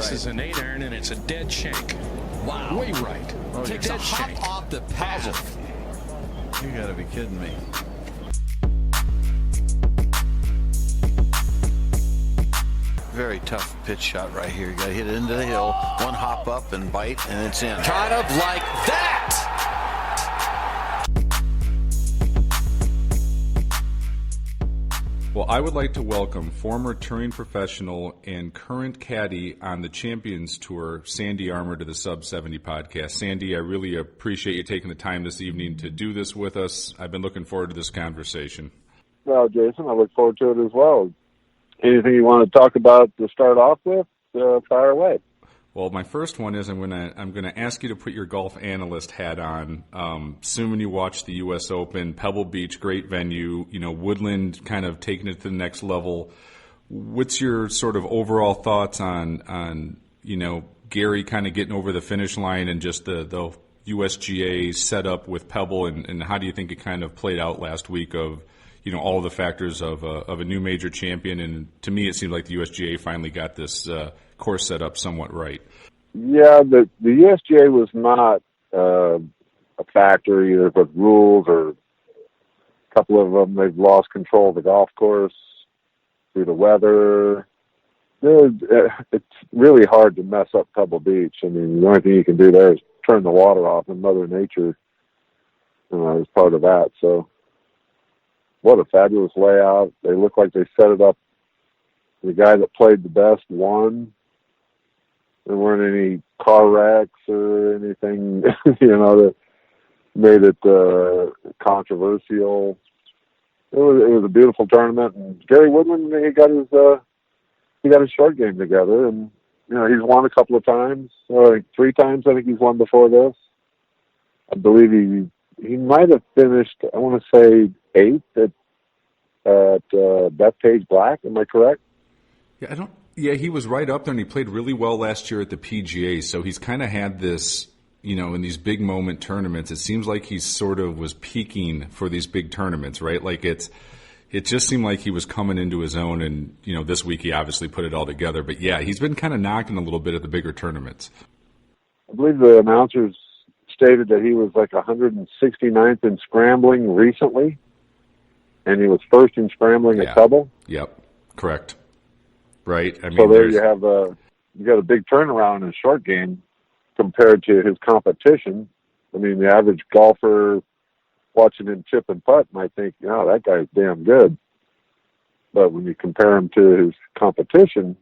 This is an 8-iron, and it's a dead shank. Wow. Way right. Oh, takes a hop shank. off the path. You got to be kidding me. Very tough pitch shot right here. You got to hit it into the hill. One hop up and bite, and it's in. Kind of like that. Well, I would like to welcome former touring professional and current caddy on the Champions Tour, Sandy Armour, to the Sub 70 podcast. Sandy, I really appreciate you taking the time this evening to do this with us. I've been looking forward to this conversation. Well, Jason, I look forward to it as well. Anything you want to talk about to start off with, fire away. Well, my first one is I'm gonna ask you to put your golf analyst hat on. Assuming you watch the U.S. Open, Pebble Beach, great venue. You know, Woodland kind of taking it to the next level. What's your sort of overall thoughts on you know, Gary kind of getting over the finish line and just the USGA setup with Pebble, and how do you think it kind of played out last week of, you know, all the factors of a new major champion? And to me, it seemed like the USGA finally got this course set up somewhat right. Yeah, the USGA was not a factor either with rules, or a couple of them, they've lost control of the golf course through the weather. It's really hard to mess up Pebble Beach. I mean, the only thing you can do there is turn the water off, and Mother Nature is part of that. So what a fabulous layout. They look like they set it up. The guy that played the best won. There weren't any car wrecks or anything, you know, that made it controversial. It was a beautiful tournament, and Gary Woodland, he got his short game together, and you know, he's won a couple of times, or 3 times. I think he's won before this. I believe he might have finished, I want to say 8th at Bethpage Black. Am I correct? Yeah, he was right up there, and he played really well last year at the PGA. So he's kind of had this, you know, in these big moment tournaments, it seems like he sort of was peaking for these big tournaments, right? Like it just seemed like he was coming into his own, and, you know, this week he obviously put it all together. But yeah, he's been kind of knocking a little bit at the bigger tournaments. I believe the announcers stated that he was like 169th in scrambling recently, and he was first in scrambling at Pebble. Yep, correct. Right. I mean, so there you have you got a big turnaround in his short game compared to his competition. I mean, the average golfer watching him chip and putt might think, "Oh, that guy's damn good." But when you compare him to his competition,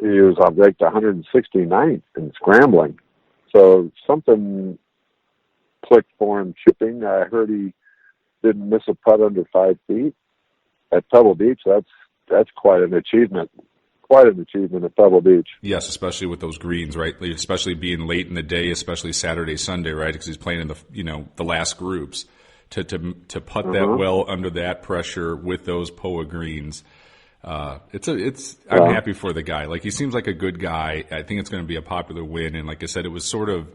he was ranked 169th in scrambling. So something clicked for him chipping. I heard he didn't miss a putt under 5 feet at Pebble Beach. That's quite an achievement. Quite an achievement at Pebble Beach. Yes, especially with those greens, right? Especially being late in the day, especially Saturday, Sunday, right? Because he's playing in the last groups to putt that well under that pressure with those POA greens. I'm happy for the guy. Like, he seems like a good guy. I think it's going to be a popular win. And like I said, it was sort of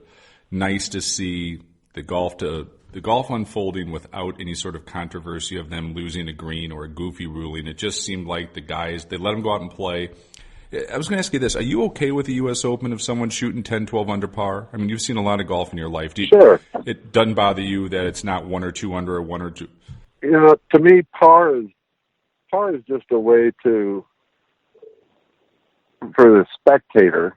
nice to see the golf unfolding without any sort of controversy of them losing a green or a goofy ruling. It just seemed like the guys, they let them go out and play. I was going to ask you this. Are you okay with the U.S. Open if someone's shooting 10, 12 under par? I mean, you've seen a lot of golf in your life. Sure. It doesn't bother you that it's not 1 or 2 under or 1 or 2? You know, to me, par is just a way for the spectator,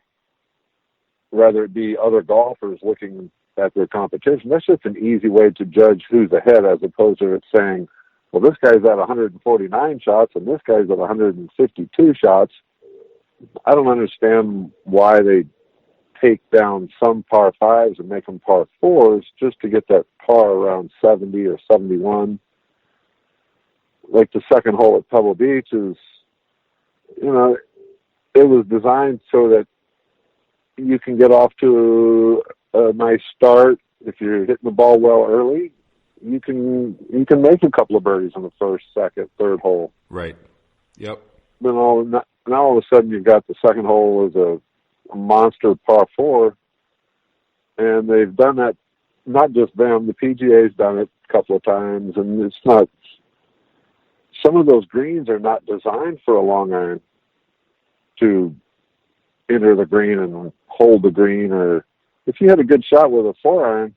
rather it be other golfers looking at their competition. That's just an easy way to judge who's ahead, as opposed to it saying, well, this guy's at 149 shots and this guy's at 152 shots. I don't understand why they take down some par 5s and make them par 4s just to get that par around 70 or 71. Like the second hole at Pebble Beach is, you know, it was designed so that you can get off to a nice start. If you're hitting the ball well early, you can make a couple of birdies on the first, second, third hole. Right. Yep. Then all of a sudden you've got the second hole as a monster par 4, and they've done that. Not just them, the PGA's done it a couple of times, and it's not. Some of those greens are not designed for a long iron to enter the green and hold the green, or if you had a good shot with a 4-iron,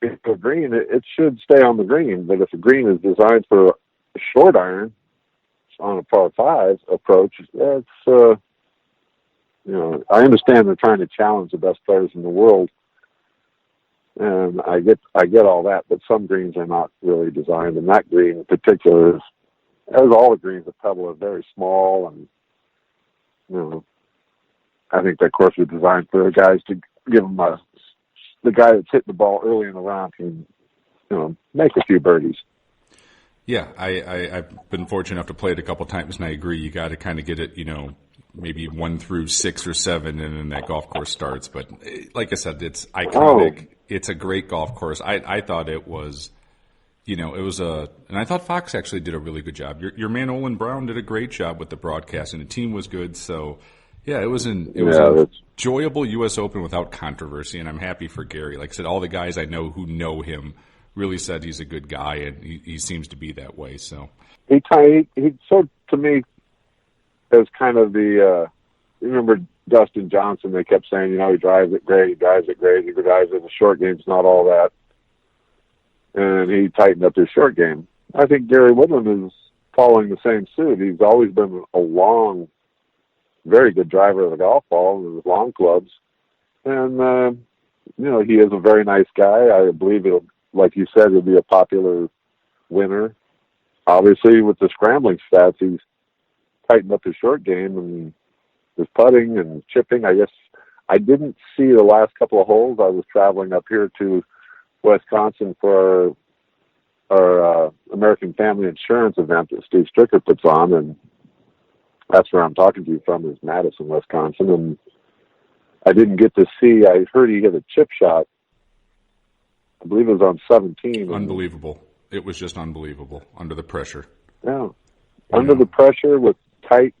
if a green, it should stay on the green. But if a green is designed for a short iron on a par 5 approach, that's I understand they're trying to challenge the best players in the world, and I get all that. But some greens are not really designed, and that green in particular is, as all the greens at Pebble, are very small, and I think that course was designed for the guys to give them the guy that's hitting the ball early in the round can, make a few birdies. Yeah, I've been fortunate enough to play it a couple times, and I agree. You got to kind of get it, maybe 1 through 6 or 7, and then that golf course starts. But like I said, it's iconic. Oh. It's a great golf course. I thought it was, and I thought Fox actually did a really good job. Your man Olin Brown did a great job with the broadcast, and the team was good. So, yeah, it was an enjoyable U.S. Open without controversy, and I'm happy for Gary. Like I said, all the guys I know who know him really said he's a good guy, and he seems to be that way. So he sort to me as kind of the you remember Dustin Johnson? They kept saying, he drives it great, he drives it in the short game's not all that, and he tightened up his short game. I think Gary Woodland is following the same suit. He's always been a long, very good driver of the golf ball with long clubs, and he is a very nice guy. I believe like you said, he'll be a popular winner. Obviously, with the scrambling stats, he's tightened up his short game and his putting and chipping. I guess I didn't see the last couple of holes. I was traveling up here to Wisconsin for our American Family Insurance event that Steve Stricker puts on, and that's where I'm talking to you from, is Madison, Wisconsin. And I didn't get to see. I heard he hit a chip shot. I believe it was on 17. Unbelievable. It was just unbelievable under the pressure. Yeah. Under the pressure with tight,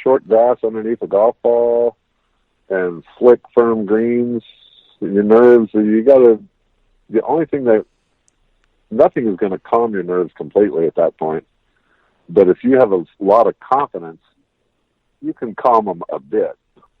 short grass underneath a golf ball and slick, firm greens. Your nerves, the only thing nothing is going to calm your nerves completely at that point. But if you have a lot of confidence, you can calm them a bit.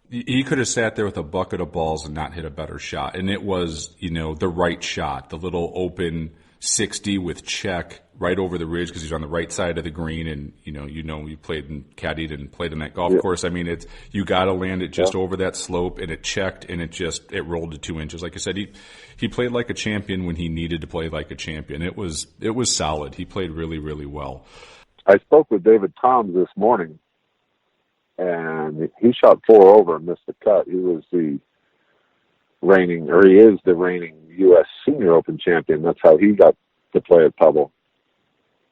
He could have sat there with a bucket of balls and not hit a better shot. And it was, the right shot, the little open 60 with check right over the ridge because he's on the right side of the green. And, you played and caddied and played in that golf course. I mean, you got to land it just over that slope, and it checked, and it rolled to 2 inches. Like I said, he played like a champion when he needed to play like a champion. It was solid. He played really, really well. I spoke with David Toms this morning, and he shot 4 over and missed the cut. He is the reigning U.S. Senior Open champion. That's how he got to play at Pebble.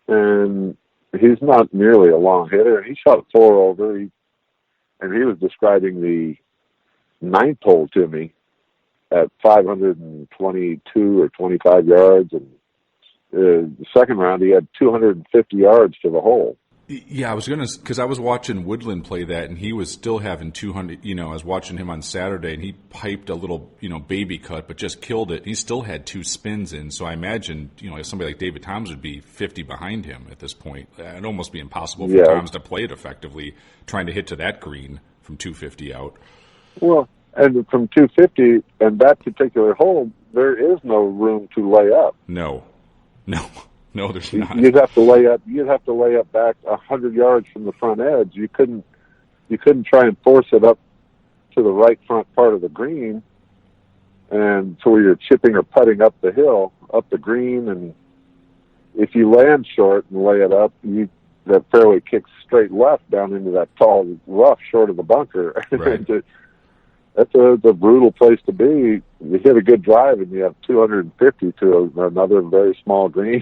And he's not nearly a long hitter. And he shot 4 over. And he was describing the 9th hole to me at 522 or 25 yards. And the second round, he had 250 yards to the hole. Yeah, because I was watching Woodland play that, and he was still having 200, I was watching him on Saturday, and he piped a little, baby cut, but just killed it. He still had 2 spins in, so I imagine, somebody like David Toms would be 50 behind him at this point. It'd almost be impossible for Toms to play it effectively, trying to hit to that green from 250 out. Well, and from 250, and that particular hole, there is no room to lay up. No, there's not. You'd have to lay up back 100 yards from the front edge. You couldn't try and force it up to the right front part of the green, and so you're chipping or putting up the hill, up the green, and if you land short and lay it up, that fairway kicks straight left down into that tall rough short of the bunker. Right. That's a brutal place to be. You hit a good drive and you have 250 to another very small green.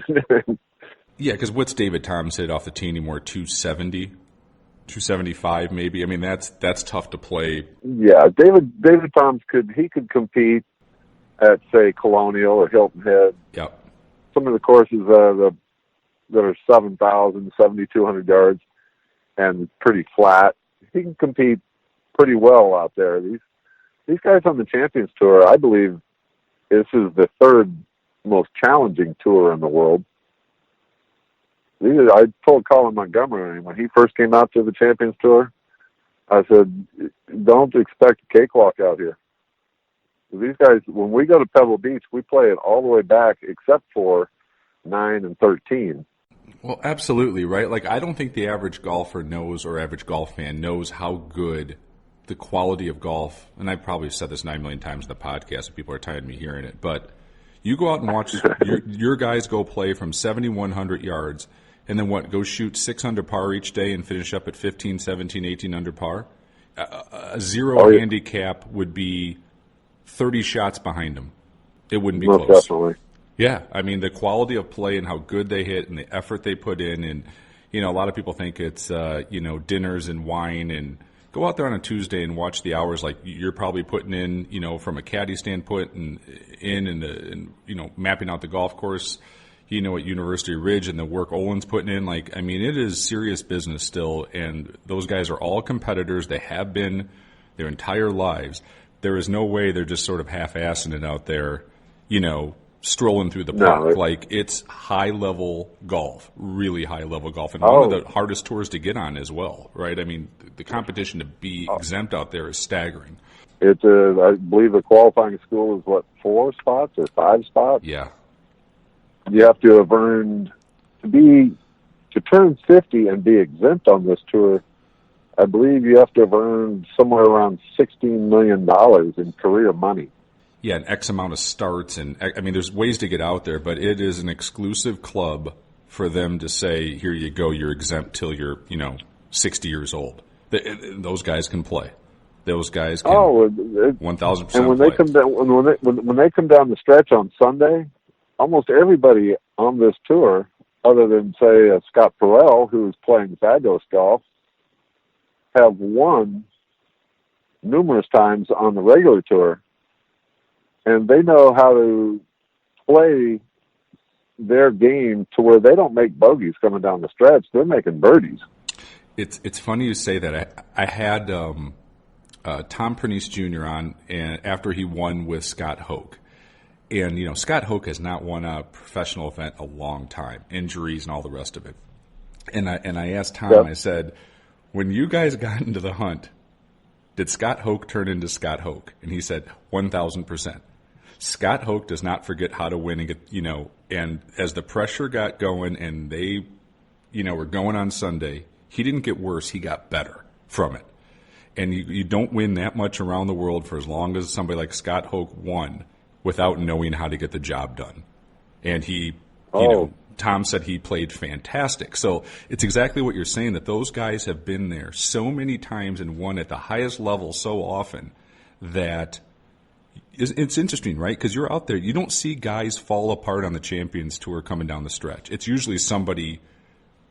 Yeah, because what's David Toms hit off the tee anymore? 270, 275 maybe. I mean, that's tough to play. Yeah, David Toms could compete at, say, Colonial or Hilton Head. Yep. Some of the courses that are 7,000, 7,200 yards and pretty flat. He can compete pretty well out there. These guys on the Champions Tour, I believe this is the 3rd most challenging tour in the world. I told Colin Montgomery when he first came out to the Champions Tour, I said, don't expect a cakewalk out here. These guys, when we go to Pebble Beach, we play it all the way back except for 9 and 13. Well, absolutely, right? Like, I don't think the average golfer knows, or average golf fan knows how good the quality of golf, and I've probably said this 9 million times in the podcast, and people are tired of me hearing it, but you go out and watch your guys go play from 7,100 yards, and then go shoot 6 under par each day and finish up at 15, 17, 18 under par? A zero handicap would be 30 shots behind them. It wouldn't be Most close. Definitely. Yeah, I mean, the quality of play and how good they hit and the effort they put in, and, a lot of people think it's, dinners and wine, and go out there on a Tuesday and watch the hours like you're probably putting in, from a caddy standpoint and mapping out the golf course, at University Ridge, and the work Olin's putting in. Like, I mean, it is serious business still, and those guys are all competitors. They have been their entire lives. There is no way they're just sort of half-assing it out there, strolling through the park. Like, it's high-level golf, really high-level golf, and one of the hardest tours to get on as well, right? I mean, the competition to be exempt out there is staggering. It's I believe the qualifying school is, 4 spots or 5 spots? Yeah. You have to have earned, to turn 50 and be exempt on this tour, I believe you have to have earned somewhere around $16 million in career money. Yeah, an X amount of starts, and I mean, there's ways to get out there, but it is an exclusive club for them to say, here you go, you're exempt till you're, 60 years old. Those guys can play. Those guys can 1,000% And when play. they come down, when they come down the stretch on Sunday, almost everybody on this tour, other than say Scott Perel, who's playing fabulous golf, have won numerous times on the regular tour. And they know how to play their game to where they don't make bogeys coming down the stretch. They're making birdies. It's funny you say that. I had Tom Pernice Jr. on, and after he won with Scott Hoke. And, Scott Hoke has not won a professional event a long time, injuries and all the rest of it. And I asked Tom, I said, when you guys got into the hunt, did Scott Hoke turn into Scott Hoke? And he said, 1,000%. Scott Hoke does not forget how to win and get, and as the pressure got going and they, were going on Sunday, he didn't get worse, he got better from it. And you don't win that much around the world for as long as somebody like Scott Hoke won without knowing how to get the job done. And he, Tom said he played fantastic. So it's exactly what you're saying, that those guys have been there so many times and won at the highest level so often that it's interesting, right? Because you're out there, you don't see guys fall apart on the Champions Tour coming down the stretch. It's usually somebody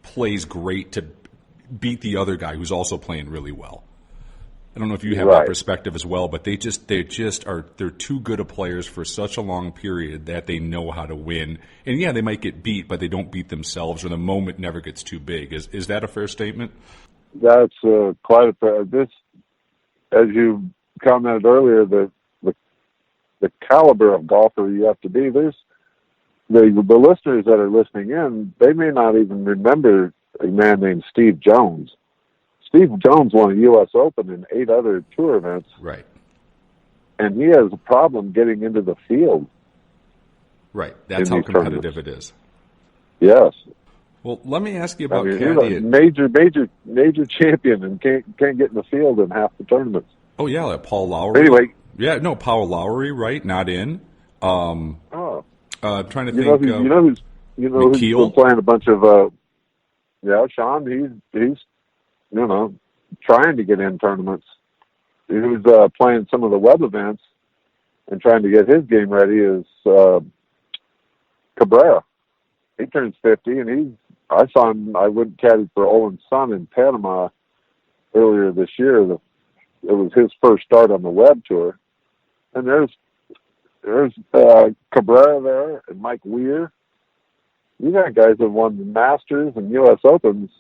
plays great to beat the other guy who's also playing really well. I don't know if you have that perspective as well, but they're too good of players for such a long period that they know how to win. And yeah, they might get beat, but they don't beat themselves, or the moment never gets too big. Is that a fair statement? That's quite a fair. This, as you commented earlier, the caliber of golfer you have to be. There's the listeners that are listening in, they may not even remember a man named Steve Jones. Steve Jones won a U.S. Open and 8 other tour events. Right. And he has a problem getting into the field. Right. That's how competitive it is. Yes. Well, let me ask you about he's caddy. a major champion and can't get in the field in half the tournaments. Oh, yeah, like Paul Lowry. Anyway. Yeah, no, Paul Lowry, right? Not in. I'm trying to think. Who's been playing a bunch of. Sean. He's trying to get in tournaments. He was playing some of the web events and trying to get his game ready. Is Cabrera? He turns 50, and I saw him. I went caddy for Olin's son in Panama earlier this year. It was his first start on the web tour. And there's Cabrera there and Mike Weir. You got guys that won the Masters and U.S. Opens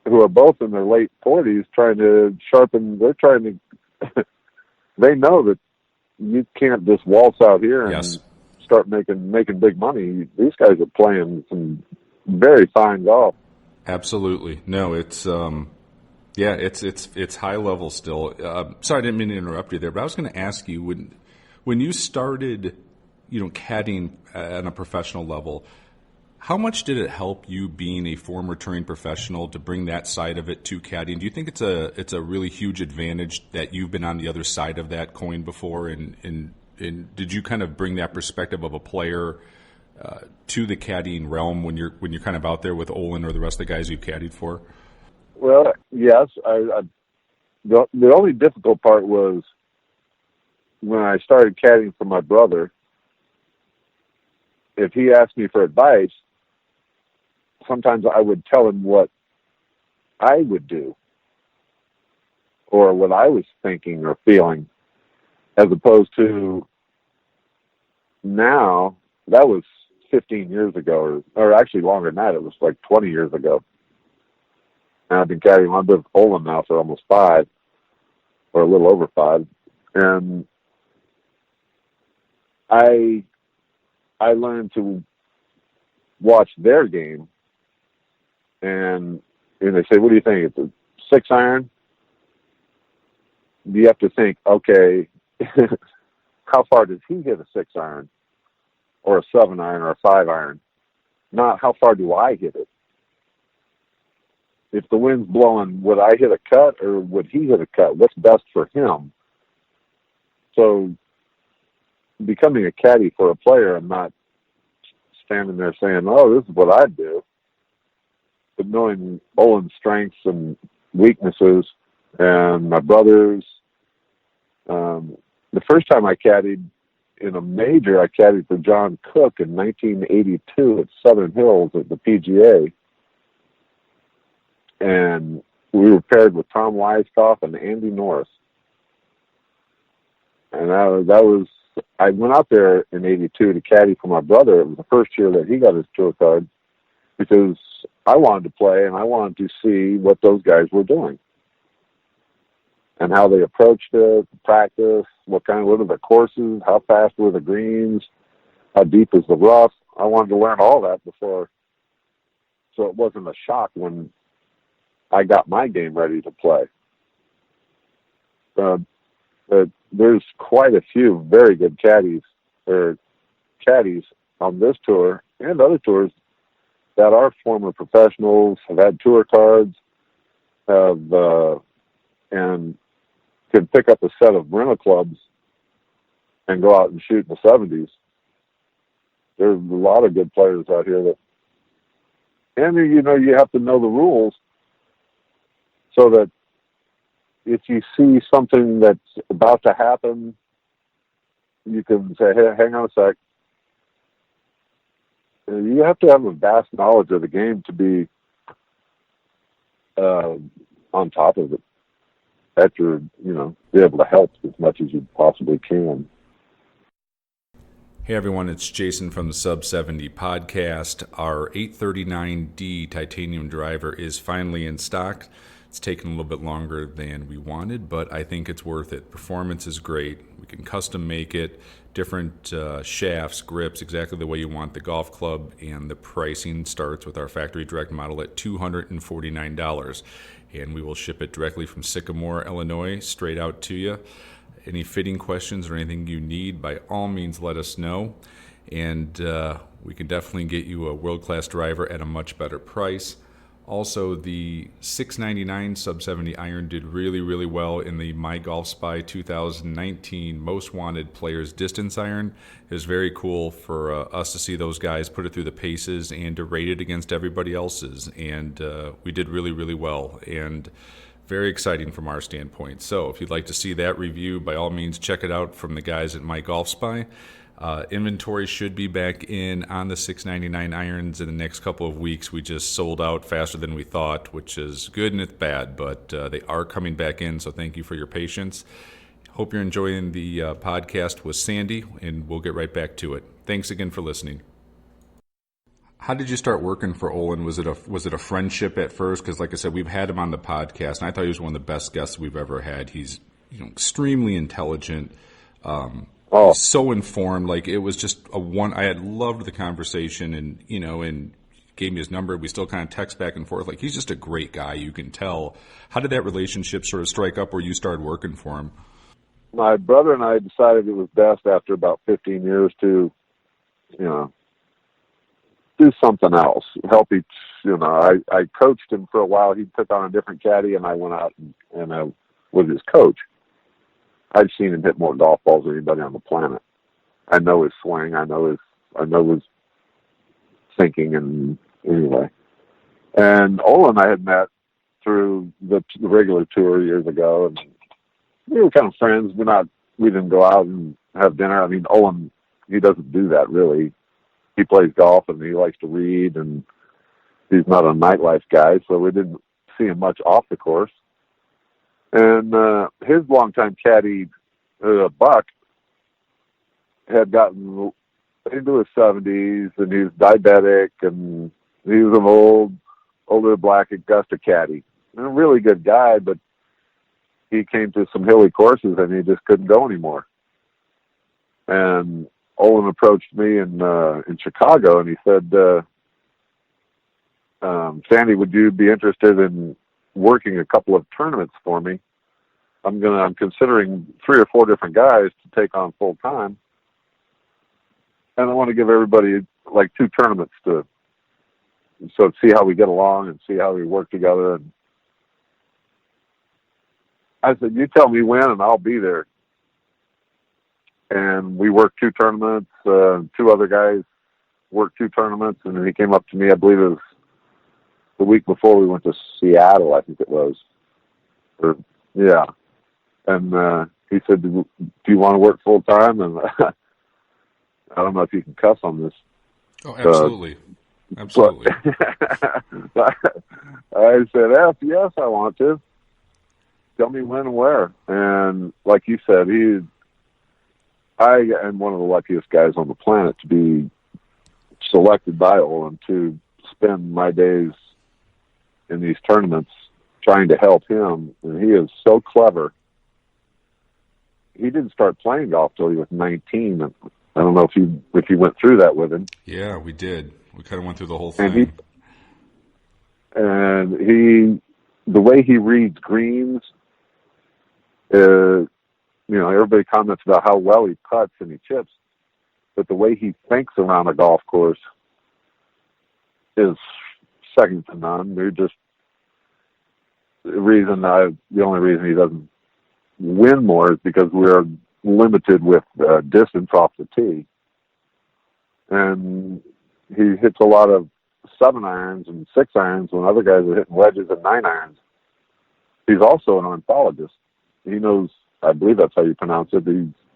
who are both in their late 40s trying to sharpen. They're trying to. They know that you can't just waltz out here and start making big money. These guys are playing some very fine golf. Absolutely. No, it's Yeah, it's high level still. Sorry, I didn't mean to interrupt you there, but I was going to ask you when you started, caddying at a professional level, how much did it help you being a former touring professional to bring that side of it to caddying? Do you think it's a really huge advantage that you've been on the other side of that coin before, and did you kind of bring that perspective of a player to the caddying realm when you're kind of out there with Olin or the rest of the guys you've caddied for? Well, yes. The only difficult part was when I started caddying for my brother. If he asked me for advice, sometimes I would tell him what I would do or what I was thinking or feeling, as opposed to now. That was 15 years ago, or actually longer than that. It was like 20 years ago. And I've been caddying. I've been with Olin now for almost 5, or a little over 5. And I learned to watch their game, and they say, "What do you think? It's a 6-iron?" You have to think, okay, how far does he hit a 6-iron, or a 7-iron, or a 5-iron? Not how far do I hit it. If the wind's blowing, would I hit a cut or would he hit a cut? What's best for him? So becoming a caddy for a player, I'm not standing there saying, "Oh, this is what I'd do." But knowing Olin's strengths and weaknesses and my brother's, the first time I caddied in a major, I caddied for John Cook in 1982 at Southern Hills at the PGA. And we were paired with Tom Weiskopf and Andy Norris. And I went out there in 82 to caddy for my brother. It was the first year that he got his tour card, because I wanted to play and I wanted to see what those guys were doing and how they approached it, practice, what are the courses, how fast were the greens, how deep is the rough. I wanted to learn all that before, so it wasn't a shock when I got my game ready to play. There's quite a few very good caddies on this tour and other tours that are former professionals, have had tour cards, and can pick up a set of rental clubs and go out and shoot in the 70s. There's a lot of good players out here and you have to know the rules, so that if you see something that's about to happen, you can say, "Hey, hang on a sec." You have to have a vast knowledge of the game to be on top of it. That you're, be able to help as much as you possibly can. Hey everyone, it's Jason from the Sub 70 podcast. Our 839D titanium driver is finally in stock. It's taken a little bit longer than we wanted, but I think it's worth it. Performance is great. We can custom make it, different shafts, grips, exactly the way you want the golf club, and the pricing starts with our factory direct model at $249, and we will ship it directly from Sycamore, Illinois, straight out to you. Any fitting questions or anything you need, by all means let us know, and we can definitely get you a world-class driver at a much better price. Also, the $699 Sub 70 iron did really, really well in the My Golf Spy 2019 Most Wanted Players Distance Iron. It was very cool for us to see those guys put it through the paces and to rate it against everybody else's. And we did really, really well, and very exciting from our standpoint. So if you'd like to see that review, by all means, check it out from the guys at My Golf Spy. Inventory should be back in on the $699 irons in the next couple of weeks. We just sold out faster than we thought, which is good and it's bad, but they are coming back in, so thank you for your patience. Hope you're enjoying the podcast with Sandy, and we'll get right back to it. Thanks again for listening. How did you start working for Olin? Was it a friendship at first? Because like I said, we've had him on the podcast, and I thought he was one of the best guests we've ever had. He's extremely intelligent. So informed. Like, it was just I had loved the conversation, and gave me his number. We still kind of text back and forth. Like, he's just a great guy, you can tell. How did that relationship sort of strike up where you started working for him? My brother and I decided it was best after about 15 years to, do something else, help each, I coached him for a while. He took on a different caddy, and I went out and I was his coach. I've seen him hit more golf balls than anybody on the planet. I know his swing. I know his thinking, and anyway. And Olin I had met through the regular tour years ago, and we were kind of friends. We didn't go out and have dinner. I mean, Olin, he doesn't do that really. He plays golf and he likes to read, and he's not a nightlife guy, so we didn't see him much off the course. And his longtime caddy, Buck, had gotten into his 70s, and he was diabetic, and he was an older black Augusta caddy. And a really good guy, but he came to some hilly courses and he just couldn't go anymore. And Olin approached me in Chicago, and he said, Sandy, would you be interested in working a couple of tournaments for me? I'm considering 3 or 4 different guys to take on full time, and I want to give everybody like 2 tournaments to see how we get along and see how we work together. And I said, you tell me when, and I'll be there. And we worked 2 tournaments. 2 other guys worked 2 tournaments, and then he came up to me. I believe it was the week before we went to Seattle. I think it was. Yeah. And he said, "Do you want to work full time?" And I don't know if you can cuss on this. Oh, absolutely, absolutely. I said, "Yes, I want to. Tell me when and where." And like you said, I am one of the luckiest guys on the planet to be selected by Olin to spend my days in these tournaments trying to help him. And he is so clever. He didn't start playing golf till he was 19. I don't know if you went through that with him. Yeah, we did. We kind of went through the whole thing. And the way he reads greens, everybody comments about how well he putts and he chips, but the way he thinks around a golf course is second to none. The only reason he doesn't win more is because we're limited with distance off the tee. And he hits a lot of 7-irons and 6-irons when other guys are hitting wedges and 9-irons. He's also an ornithologist. He knows, I believe that's how you pronounce it,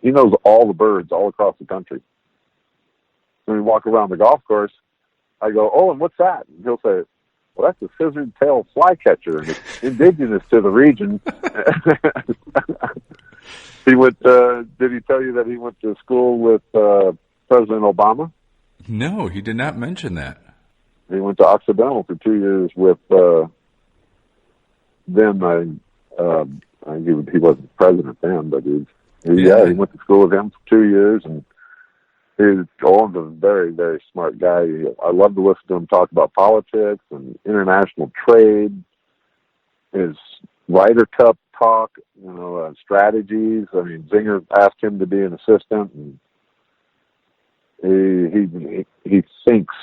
he knows all the birds all across the country. When we walk around the golf course, I go, "Oh, and what's that?" And he'll say, "Well, that's a scissored-tailed flycatcher, and it's indigenous to the region." He went. Did he tell you that he went to school with President Obama? No, he did not mention that. He went to Occidental for 2 years with he wasn't president then, but he went to school with him for 2 years, and Olin's a very, very smart guy. I love to listen to him talk about politics and international trade, his Ryder Cup talk, strategies. I mean, Zinger asked him to be an assistant, and he thinks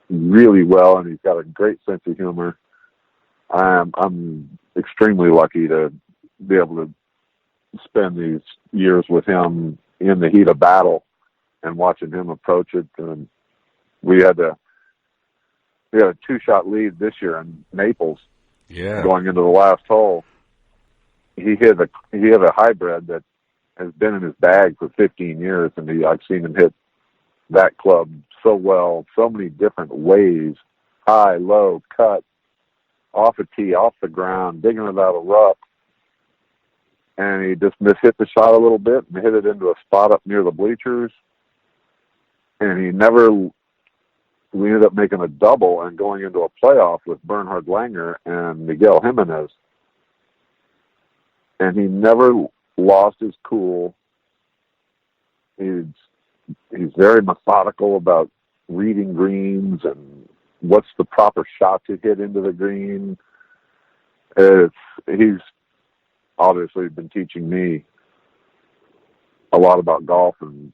really well, and he's got a great sense of humor. I'm extremely lucky to be able to spend these years with him in the heat of battle and watching him approach it. And we had a 2-shot lead this year in Naples. Yeah. Going into the last hole, he hit a hybrid that has been in his bag for 15 years, and I've seen him hit that club so well, so many different ways, high, low, cut, off a tee, off the ground, digging it out of rough. And he just mishit the shot a little bit and hit it into a spot up near the bleachers. And we ended up making a double and going into a playoff with Bernhard Langer and Miguel Jimenez. And he never lost his cool. He's very methodical about reading greens, and what's the proper shot to hit into the green. He's obviously been teaching me a lot about golf and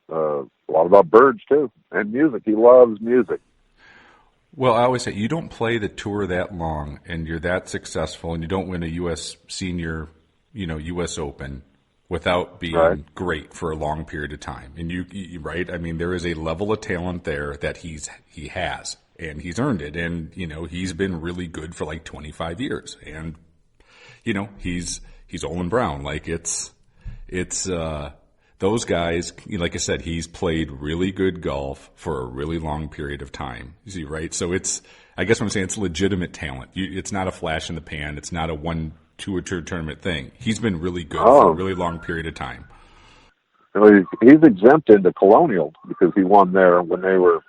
a lot about birds too, and music. He loves music. Well, I always say you don't play the tour that long, and you're that successful, and you don't win a U.S. Senior, U.S. Open without being great for a long period of time. And you right? I mean, there is a level of talent there that he has, and he's earned it. And he's been really good for like 25 years, and he's Olin Brown. Like it's those guys, like I said, he's played really good golf for a really long period of time. You see, right? So I guess what I'm saying, it's legitimate talent. It's not a flash in the pan. It's not a 1-2 tournament thing. He's been really good for a really long period of time. Well, he's exempt into Colonial because he won there when they were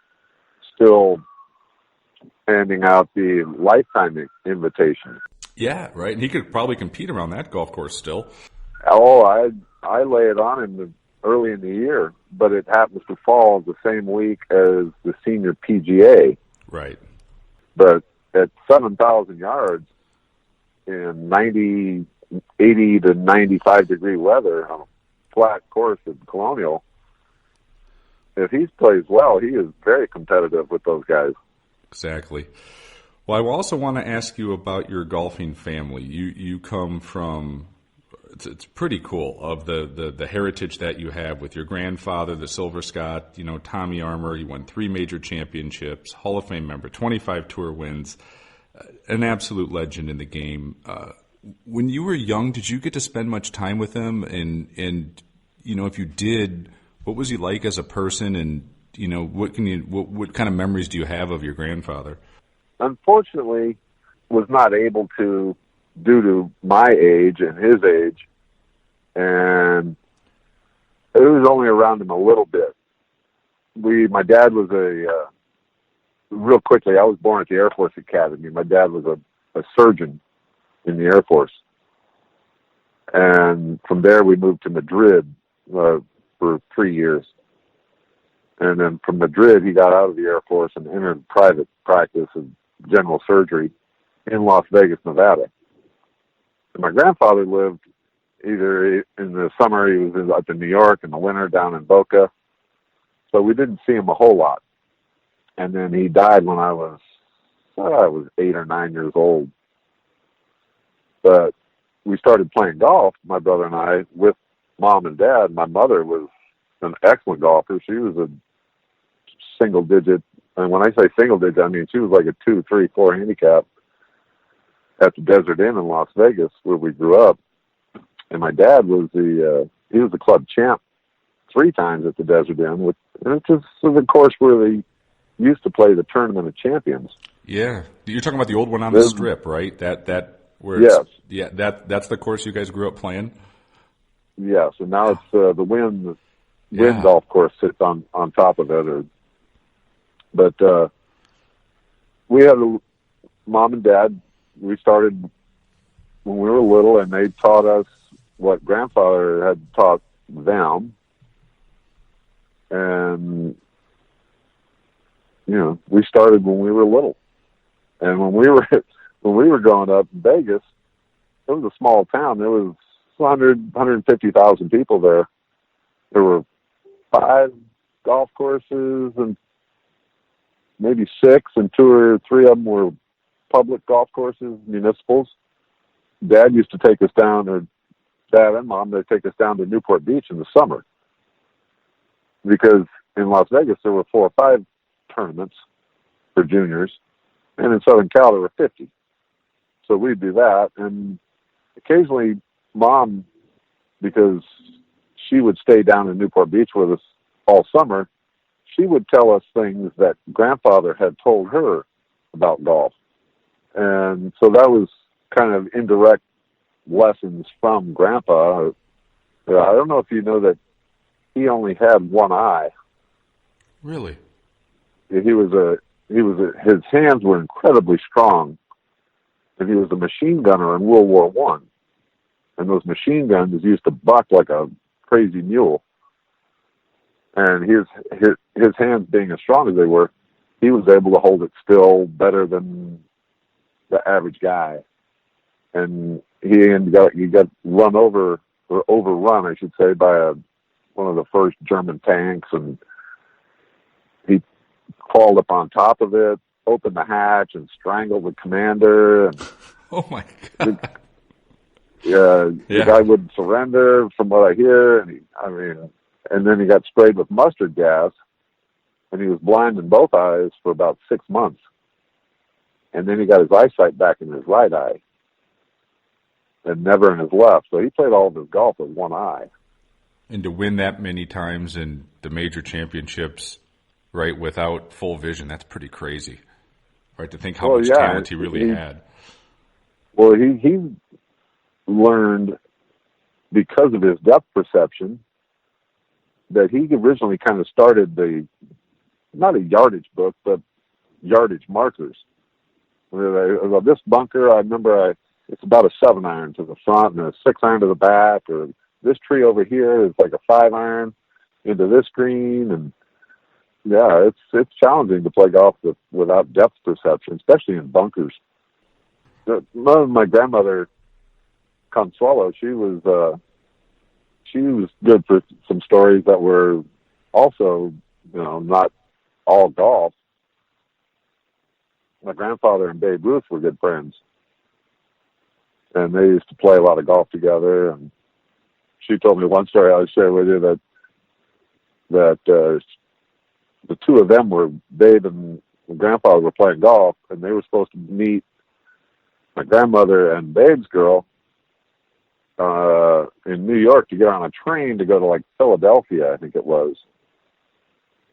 still handing out the lifetime invitation. Yeah, right. And he could probably compete around that golf course still. Oh, I lay it on him early in the year, but it happens to fall the same week as the Senior PGA. Right. But at 7,000 yards in 80 to 95 degree weather on a flat course at Colonial, if he plays well, he is very competitive with those guys. Exactly. Well, I also want to ask you about your golfing family. You come from... It's pretty cool of the heritage that you have with your grandfather, the Silver Scott, Tommy Armour. You won 3 major championships, Hall of Fame member, 25 tour wins, an absolute legend in the game. When you were young, did you get to spend much time with him? And if you did, what was he like as a person? And what kind of memories do you have of your grandfather? Unfortunately, was not able to, due to my age and his age, and it was only around him a little bit. My dad was real quickly, I was born at the Air Force Academy. My dad was a surgeon in the Air Force. And from there we moved to Madrid for 3 years. And then from Madrid he got out of the Air Force and entered private practice of general surgery in Las Vegas, Nevada. My grandfather lived either in the summer, he was up in New York, in the winter down in Boca. So we didn't see him a whole lot. And then he died when I was 8 or 9 years old. But we started playing golf, my brother and I, with Mom and Dad. My mother was an excellent golfer. She was a single digit. And when I say single digit, I mean she was like a 2, 3, 4 handicap at the Desert Inn in Las Vegas, where we grew up. And my dad was he was the club champ 3 times at the Desert Inn, which is the course where they used to play the Tournament of Champions. Yeah, you're talking about the old one on the Strip, right? That where yes, yeah, that's the course you guys grew up playing. Yes, and now it's the Wynn golf course sits on top of it. But we had Mom and Dad. We started when we were little, and they taught us what grandfather had taught them. And, we started when we were little. And when we were growing up in Vegas, it was a small town. There was 150,000 people there. There were 5 golf courses and maybe 6, and 2 or 3 of them were public golf courses, municipals. Dad used to take us down, or Dad and Mom, they'd take us down to Newport Beach in the summer. Because in Las Vegas, there were 4 or 5 tournaments for juniors, and in Southern Cal, there were 50. So we'd do that, and occasionally Mom, because she would stay down in Newport Beach with us all summer, she would tell us things that grandfather had told her about golf. And so that was kind of indirect lessons from Grandpa. I don't know if you know that he only had one eye. Really? His hands were incredibly strong, and he was a machine gunner in World War I. And those machine guns used to buck like a crazy mule. And his hands being as strong as they were, he was able to hold it still better than the average guy. And he got run over, or overrun, I should say, by one of the first German tanks, and he crawled up on top of it, opened the hatch, and strangled the commander. And Oh my God. the guy wouldn't surrender, from what I hear. And then he got sprayed with mustard gas, and he was blind in both eyes for about 6 months. And then he got his eyesight back in his right eye, and never in his left. So he played all of his golf with one eye. And to win that many times in the major championships, right, without full vision, that's pretty crazy. Right, to think how much talent he really had. Well, he learned, because of his depth perception, that he originally kind of started not a yardage book, but yardage markers. This bunker, I remember it's about a 7-iron to the front and a 6-iron to the back, or this tree over here is like a 5-iron into this green. And yeah, it's challenging to play golf without depth perception, especially in bunkers. My grandmother, Consuelo, she was good for some stories that were also, not all golf. My grandfather and Babe Ruth were good friends, and they used to play a lot of golf together. And she told me one story I'll share with you, that the two of them were, Babe and grandfather were playing golf, and they were supposed to meet my grandmother and Babe's girl in New York to get on a train to go to like Philadelphia, I think it was.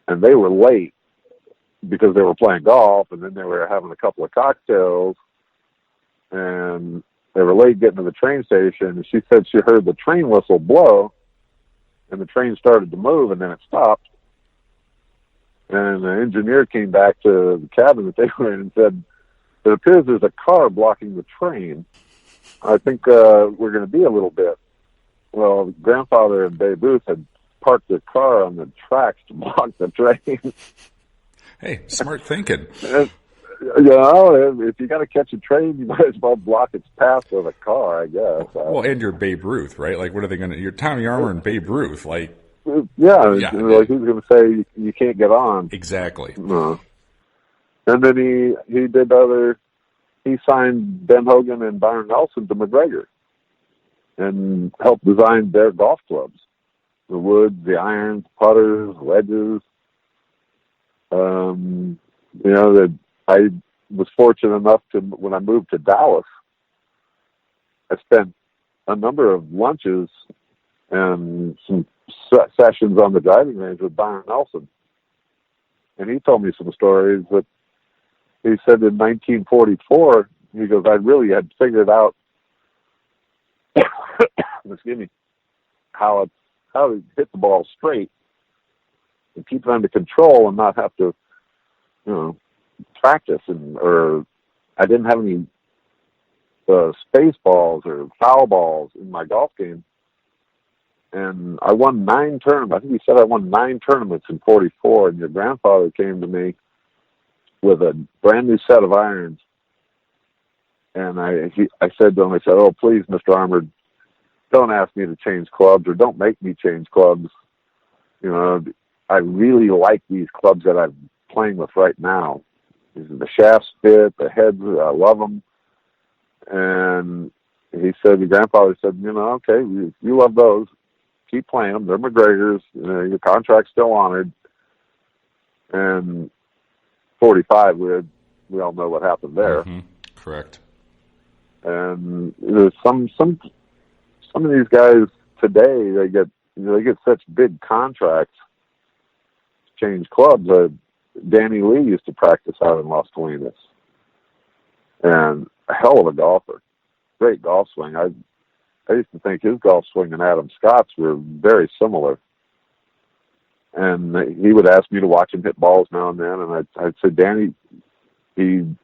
And they were late because they were playing golf, and then they were having a couple of cocktails, and they were late getting to the train station. And she said she heard the train whistle blow, and the train started to move, and then it stopped. And the engineer came back to the cabin that they were in and said, "It appears there's a car blocking the train. I think we're going to be a little bit." Well, grandfather and Babe Ruth had parked their car on the tracks to block the train. Hey, smart thinking. If you got to catch a train, you might as well block its path with a car, I guess. Well, and you're Babe Ruth, right? Like, what are they going to? You're Tommy Armour and Babe Ruth, like. Yeah. Like, who's going to say you can't get on? Exactly. No. And then he signed Ben Hogan and Byron Nelson to McGregor and helped design their golf clubs, the woods, the irons, putters, wedges. That I was fortunate enough to, when I moved to Dallas, I spent a number of lunches and some sessions on the driving range with Byron Nelson. And he told me some stories that he said in 1944, he goes, I really had figured out, excuse me, how to hit the ball straight and keep it under control and not have to, practice. Or I didn't have any space balls or foul balls in my golf game. And I won 9 tournaments. I think he said I won 9 tournaments in 44. And your grandfather came to me with a brand new set of irons. And I said to him, I said, "Oh, please, Mr. Armour, don't ask me to change clubs, or don't make me change clubs. I really like these clubs that I'm playing with right now. The shafts fit, the heads, I love them." And he said, your grandfather said, "Okay, you love those. Keep playing them. They're McGregor's. Your contract's still honored." And 45, we all know what happened there. Mm-hmm. Correct. And there's some of these guys today, they get such big contracts to change clubs. Danny Lee used to practice out in Las Colinas, and a hell of a golfer, great golf swing. I used to think his golf swing and Adam Scott's were very similar. And he would ask me to watch him hit balls now and then, and I'd say, Danny, he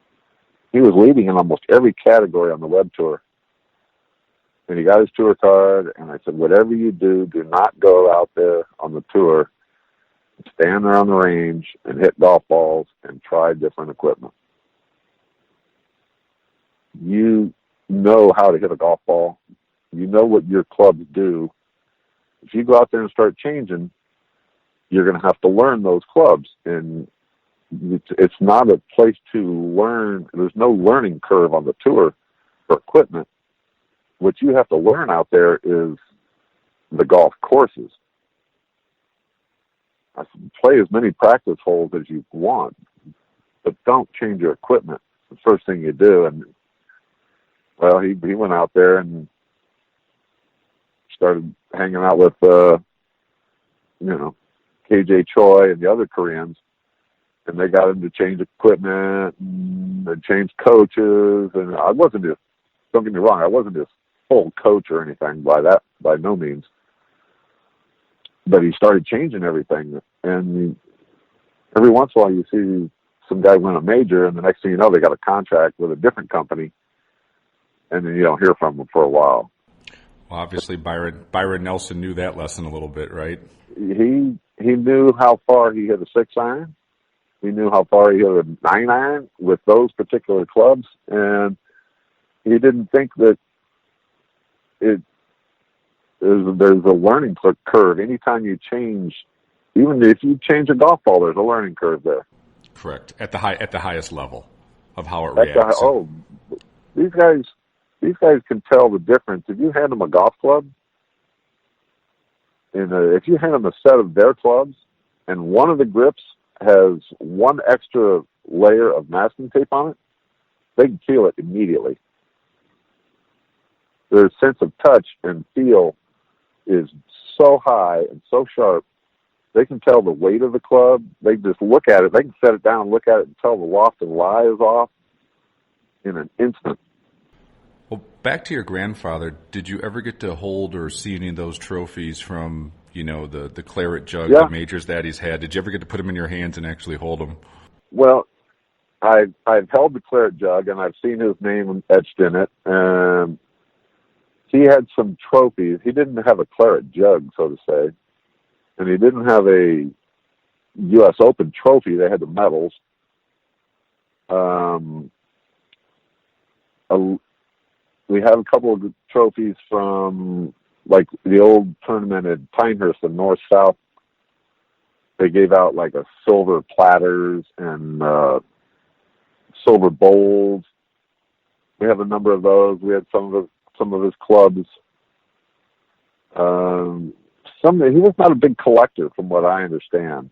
was leading in almost every category on the web tour. And he got his tour card, and I said, whatever you do, do not go out there on the tour stand there on the range and hit golf balls and try different equipment. You know how to hit a golf ball. You know what your clubs do. If you go out there and start changing, you're going to have to learn those clubs. And it's not a place to learn. There's no learning curve on the tour for equipment. What you have to learn out there is the golf courses. I said, play as many practice holes as you want, but don't change your equipment. The first thing you do. And well, he went out there and started hanging out with KJ Choi and the other Koreans, and they got him to change equipment and change coaches. And I wasn't just, don't get me wrong, I wasn't just full coach or anything by no means. But he started changing everything. And every once in a while you see some guy win a major, and the next thing you know, they got a contract with a different company, and then you don't hear from them for a while. Well, obviously Byron Nelson knew that lesson a little bit, right? He knew how far he hit a 6-iron. He knew how far he hit a 9-iron with those particular clubs, and he didn't think that there's a learning curve. Anytime you change, even if you change a golf ball, there's a learning curve there. Correct. At the highest level of how it reacts. These guys can tell the difference. If you hand them a golf club, and if you hand them a set of their clubs, and one of the grips has one extra layer of masking tape on it, they can feel it immediately. Their sense of touch and feel is so high and so sharp. They can tell the weight of the club. They just look at it. They can set it down, look at it, and tell the loft and lie is off in an instant. Well, back to your grandfather, did you ever get to hold or see any of those trophies from, the claret jug, the majors that he's had? Did you ever get to put them in your hands and actually hold them? Well, I've held the claret jug, and I've seen his name etched in it. He had some trophies. He didn't have a claret jug, so to say, and he didn't have a U.S. Open trophy. They had the medals. We have a couple of trophies from, like, the old tournament at Pinehurst in North-South. They gave out, like, a silver platters and silver bowls. We have a number of those. We had some of his clubs. He was not a big collector, from what I understand.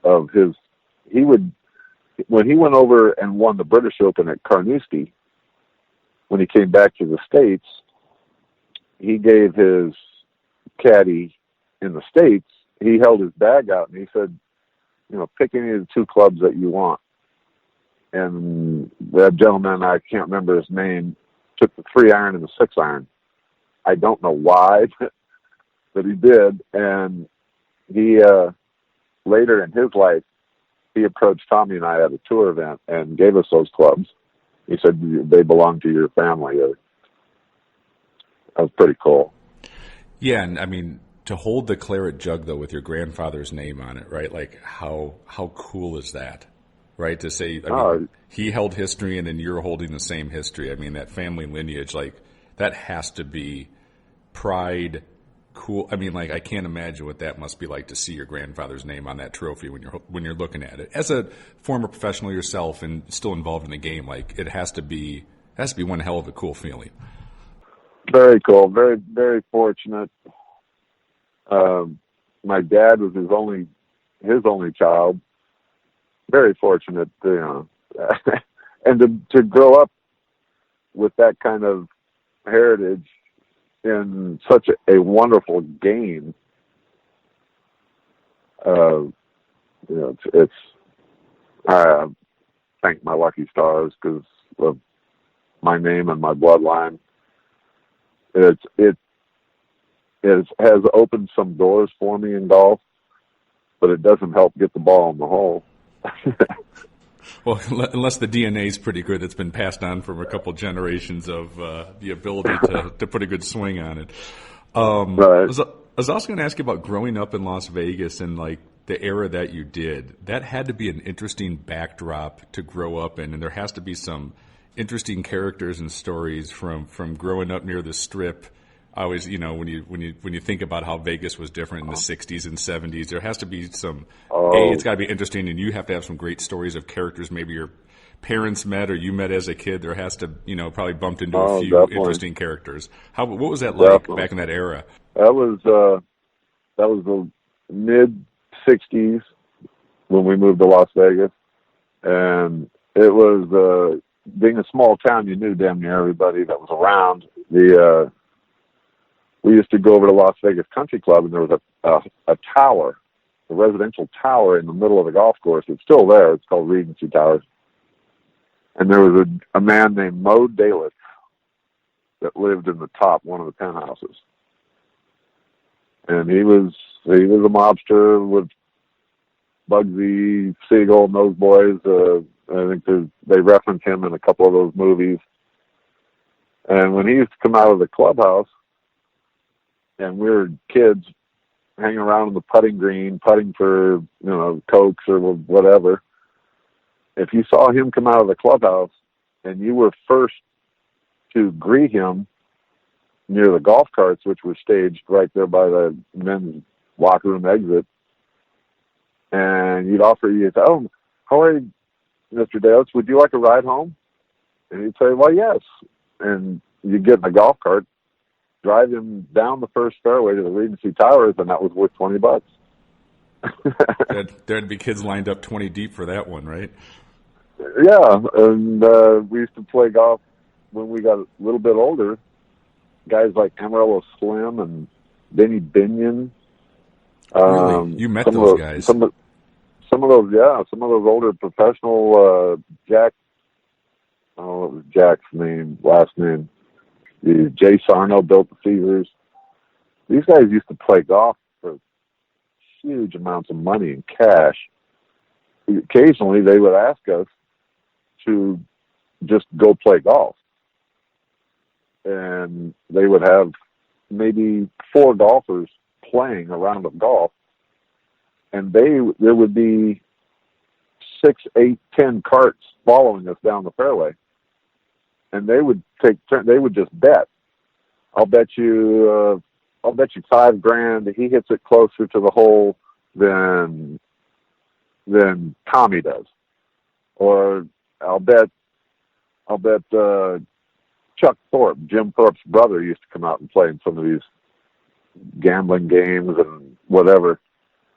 When he went over and won the British Open at Carnoustie, when he came back to the States, he gave his caddy in the States, he held his bag out and he said, pick any of the two clubs that you want. And that gentleman, I can't remember his name, took the 3-iron and the 6-iron. I don't know why, but he did. And he, later in his life, he approached Tommy and I at a tour event and gave us those clubs. He said, they belong to your family. That was pretty cool. Yeah, and I mean, to hold the claret jug, though, with your grandfather's name on it, right? Like, how cool is that? Right, to say, he held history and then you're holding the same history. I mean, that family lineage, like, that has to be pride, cool. I mean, like, I can't imagine what that must be like to see your grandfather's name on that trophy when you're looking at it. As a former professional yourself and still involved in the game, like, it has to be one hell of a cool feeling. Very cool. Very, very fortunate. My dad was his only child. Very fortunate, and to grow up with that kind of heritage in such a wonderful game. I thank my lucky stars because of my name and my bloodline. It has opened some doors for me in golf, but it doesn't help get the ball in the hole. Well, unless the DNA is pretty good, it's been passed on from a couple generations of the ability to put a good swing on it. Right. I was also going to ask you about growing up in Las Vegas and, like, the era that you did, that had to be an interesting backdrop to grow up in, and there has to be some interesting characters and stories from growing up near the Strip. I always, when you think about how Vegas was different in the '60s and '70s, there has to be some. It's got to be interesting, and you have to have some great stories of characters maybe your parents met or you met as a kid. There has to, probably bumped into a few definitely. interesting characters. What was that like Definitely. back in that era? That was the mid '60s when we moved to Las Vegas, and it was being a small town. You knew damn near everybody that was around. We used to go over to Las Vegas Country Club, and there was a tower, a residential tower in the middle of the golf course. It's still there. It's called Regency Towers. And there was a man named John Daly that lived in the top one of the penthouses. And he was a mobster with Bugsy Siegel and those boys. I think they reference him in a couple of those movies. And when he used to come out of the clubhouse, and we were kids hanging around on the putting green, putting for, Cokes or whatever, if you saw him come out of the clubhouse and you were first to greet him near the golf carts, which were staged right there by the men's locker room exit, and you'd say, "Oh, how are you, Mr. Dalis? Would you like a ride home?" And he'd say, "Well, yes." And you'd get in a golf cart, drive him down the first fairway to the Regency Towers, and that was worth $20. There'd be kids lined up 20 deep for that one, right? Yeah, and we used to play golf when we got a little bit older. Guys like Amarillo Slim and Benny Binion. Really? You met those guys? Some of those older professional Jack. Oh, what was Jack's last name? Jay Sarno built the Caesars. These guys used to play golf for huge amounts of money in cash. Occasionally, they would ask us to just go play golf. And they would have maybe 4 golfers playing a round of golf. And there would be 6, 8, 10 carts following us down the fairway. And they would just bet. I'll bet you $5,000 that he hits it closer to the hole than Tommy does. Or I'll bet Chuck Thorpe, Jim Thorpe's brother, used to come out and play in some of these gambling games and whatever.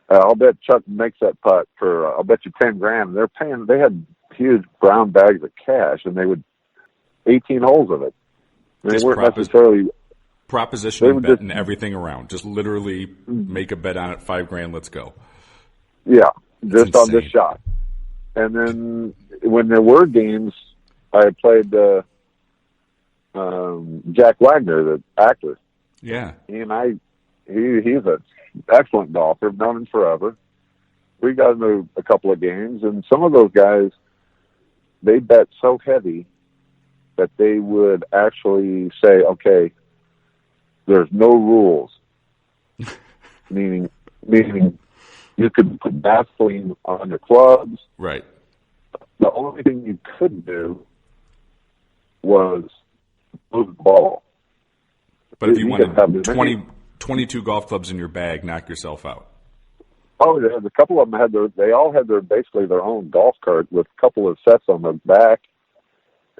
I'll bet Chuck makes that putt for, I'll bet you $10,000. They had huge brown bags of cash, and they would 18 holes of it. They weren't necessarily propositioning betting everything around. Just literally make a bet on it, $5,000, let's go. Yeah, just on this shot. And then when there were games, I played Jack Wagner, the actor. Yeah. He's an excellent golfer. I've known him forever. We got into a couple of games, and some of those guys, they bet so heavy that they would actually say, okay, there's no rules. meaning you could put gasoline on your clubs. Right. The only thing you couldn't do was move the ball. But if you wanted 22 golf clubs in your bag, knock yourself out. Oh, yeah, a couple of them they all had basically their own golf cart with a couple of sets on the back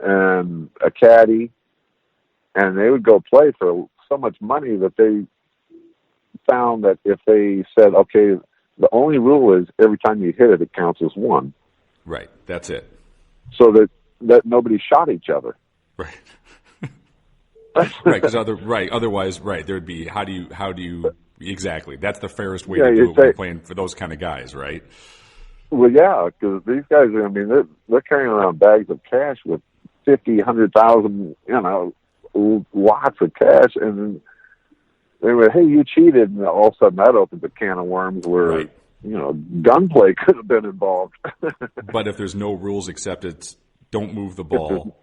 and a caddy, and they would go play for so much money that they found that if they said, okay, the only rule is every time you hit it, it counts as one. Right, that's it. So that nobody shot each other. Right. Right, because otherwise, there'd be how do you exactly? That's the fairest way to do it when you're playing for those kind of guys, right? Well, yeah, because these guys, I mean, they're carrying around bags of cash with 50, 100,000, lots of cash, and they were, hey, you cheated, and all of a sudden that opens a can of worms where, gunplay could have been involved. But if there's no rules except don't move the ball.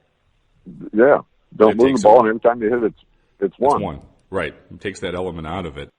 Yeah, don't move the ball, and every time you hit it, it's one. It's one, right. It takes that element out of it.